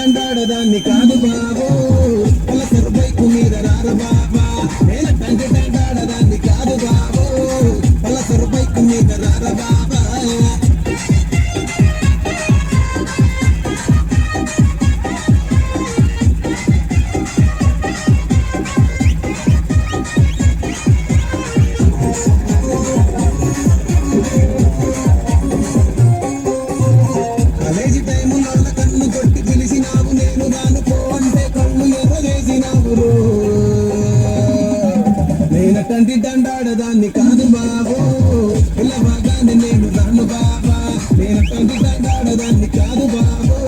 దండాడదాన్ని కాదు బాబు Pulsar bike మీద రారు బాబా నేనంటే దండాడదాన్ని కాదు బాబు పలసరు బైకు మీద రారు బాబా నేనటంటి దండాడదాన్ని కాదు బాబు పిల్లబాగానే నేను రాను బాబా నేనటంటి దండాడదాన్ని కాదు బాబు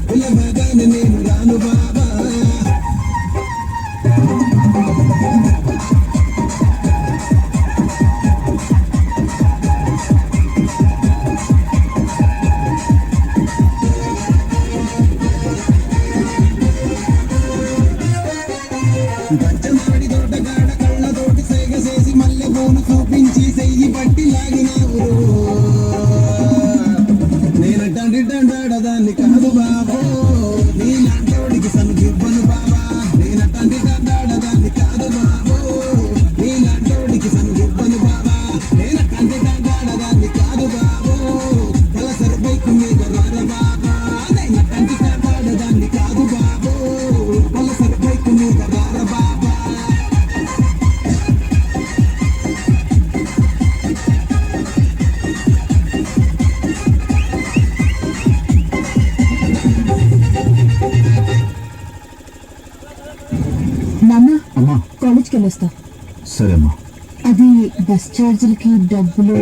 పిల్లబాగానే నేను రాను బాబా గచ్చమాడి తోటగాడ కళ్ళతోటి సైగ చేసి మల్లె పూలు చూపించి చెయ్యి పట్టి లాగినావు నేనటంటి దండాడదాన్ని కాదు బాబు నీలాంటోడికి సనుగివ్వను బాబా నేనటంటి దండాడదాన్ని కాదు బాబు నీలాంటోడికి సనుగివ్వను బాబా నేనటంటి దండాడదాన్ని కాదు బాబు పలసరు బైకు మీద రార బాబా నేనటంటి దండాడదాన్ని కాదు బాబు పలసరు బైకు మీద రార బాబా నాన్న అమ్మా కాలేజ్కి వెళ్ళొస్తా సరే అమ్మా అది బస్ ఛార్జీలకి డబ్బులు